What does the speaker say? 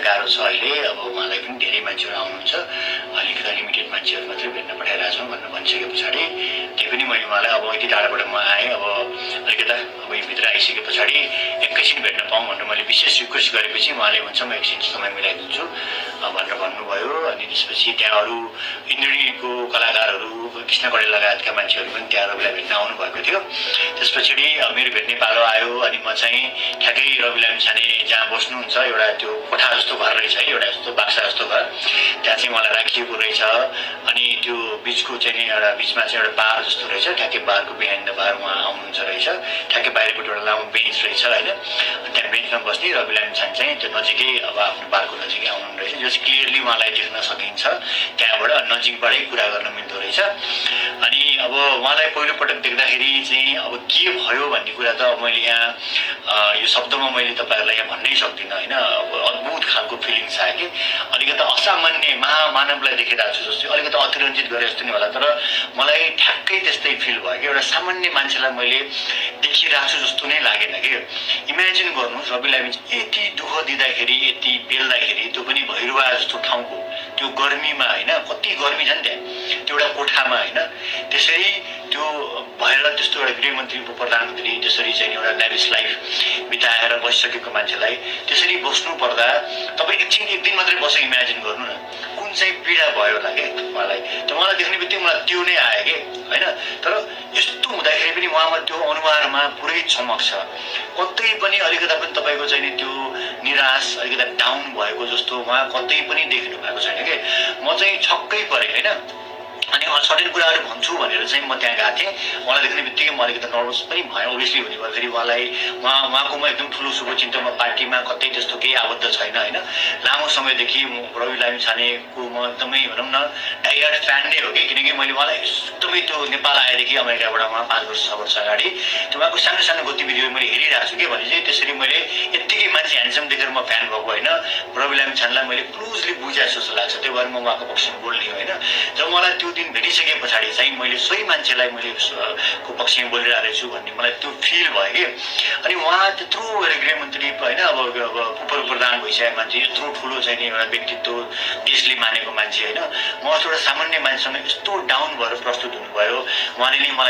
गाह्रो छ अहिले। अब उहाँलाई पनि धेरै मान्छेहरू आउनुहुन्छ, अलिकति लिमिटेड मान्छेहरू मात्रै भेट्न पठाइरहेको छौँ भनेर भनिसके पछाडि त्यही पनि मैले उहाँलाई अब यति टाढाबाट म आएँ, अब अलिकता अब भित्र आइसके पछाडि एकैछिन भेट्न पाऊँ भनेर मैले विशेष रिक्वेस्ट गरेपछि उहाँले हुन्छ म एकछिन समय मिलाइदिन्छु भनेर भन्नुभयो। अनि त्यसपछि त्यहाँ अरू इन्द्रणीको कलाकारहरू, कृष्ण कडेल लगायतका मान्छेहरू पनि त्यहाँ रविलाई भेट्न आउनुभएको थियो। त्यस पछाडि मेरो भेट्ने पालो आयो अनि म चाहिँ ठ्याक्कै रवि लामिछाने जहाँ बस्नुहुन्छ एउटा त्यो कोठा जस्तो घर रहेछ है, एउटा यस्तो बाक्सा जस्तो घर, त्यहाँ चाहिँ मलाई राखिएको रहेछ। अनि त्यो बिचको चाहिँ एउटा बिचमा चाहिँ एउटा बार जस्तो रहेछ, ठ्याक्कै बारको बिहाइन्ड द बार उहाँ आउनुहुन्छ रहेछ। ठ्याक्कै बाहिरबाट एउटा लामो बेन्च रहेछ होइन, त्यहाँ बेन्चमा बस्ने रवि लामिछाने चाहिँ त्यो नजिकै अब आफ्नो बारको नजिकै आउनु रहेछ, जो चाहिँ क्लियरली उहाँलाई देख्न सकिन्छ त्यहाँबाट, नजिकबाटै कुरा गर्न मिल्दो रहेछ। अनि अब उहाँलाई पहिलोपटक देख्दाखेरि चाहिँ अब के भयो भन्ने कुरा त अब मैले यहाँ यो शब्दमा मैले तपाईँहरूलाई यहाँ भन्नै सक्दिनँ होइन। अब अद्भुत खालको फिलिङ छ कि अलिकति असामान्य महामानवलाई देखिरहेको छु जस्तो, अलिकति अतिरञ्जित गरे जस्तो नि होला, तर मलाई ठ्याक्कै त्यस्तै फिल भयो कि एउटा सामान्य मान्छेलाई मैले देखिरहेको छु जस्तो नै लागेन कि। इमेजिन गर्नुहोस् रवि लामिछाने यति दुःख दिँदाखेरि, यति बेल्दाखेरि, त्यो पनि भैरुवा जस्तो ठाउँको त्यो गर्मीमा होइन, कति गर्मी छ नि त्यहाँ त्यो एउटा कोठामा होइन, त्यसरी त्यो भएर त्यस्तो एउटा गृहमन्त्री प्रधानमन्त्री त्यसरी चाहिँ एउटा ल्याभिस लाइफ बिताएर बसिसकेको मान्छेलाई त्यसरी बस्नु पर्दा तपाईँ एक दिन मात्रै बसेर इमेजिन गर्नु न कुन चाहिँ पीडा भयो होला कि उहाँलाई। त्यो मलाई देख्ने बित्तिकै मलाई त्यो नै आयो कि होइन। तर यस्तो हुँदाखेरि पनि उहाँमा त्यो अनुहारमा पुरै चमक छ, कतै पनि अलिकता पनि तपाईँको चाहिँ त्यो निराश अलिकता डाउन भएको जस्तो उहाँ कतै पनि देख्नु भएको छैन कि। म चाहिँ छक्कै परेँ होइन। अनि सर्टेन कुराहरू भन्छु भनेर चाहिँ म त्यहाँ गएको थिएँ, उहाँलाई देख्ने बित्तिकै म अलिकति नर्भस पनि भएँ ओभियसली। हुने गर्दाखेरि उहाँको म एकदम ठुलो शुभचिन्तक, म पार्टीमा कतै त्यस्तो केही आबद्ध छैन होइन। लामो समयदेखि म रवि लामिछानेको म एकदमै भनौँ न डाइहार्ड फ्यान नै हो कि, किनकि मैले उहाँलाई एकदमै त्यो नेपाल आएदेखि अमेरिकाबाट उहाँ 5 वर्ष 6 वर्ष अगाडि त्यो उहाँको सानो सानो गतिविधिहरू मैले हेरिरहेको छु कि भने चाहिँ त्यसरी मैले यत्तिकै मान्छे ह्यान्डसम देखेर म फ्यान भएको होइन। रवि लामिछानेलाई मैले क्लोजली बुझाए जस्तो लाग्छ, त्यही भएर म उहाँको पक्षमा बोल्ने होइन। जब मलाई त्यो दिन भेटिसके पछाडि चाहिँ मैले सोही मान्छेलाई मैले को पक्षमा बोलिरहेको छु भन्ने मलाई त्यो फिल भयो कि। अनि उहाँ त्यत्रो एउटा गृहमन्त्री होइन, अब उप प्रधान भइसकेको मान्छे, यत्रो ठुलो चाहिँ नि एउटा व्यक्तित्व देशले मानेको मान्छे होइन, म एउटा सामान्य मान्छेसँग यस्तो डाउन भएर प्रस्तुत हुनुभयो। उहाँले नै मलाई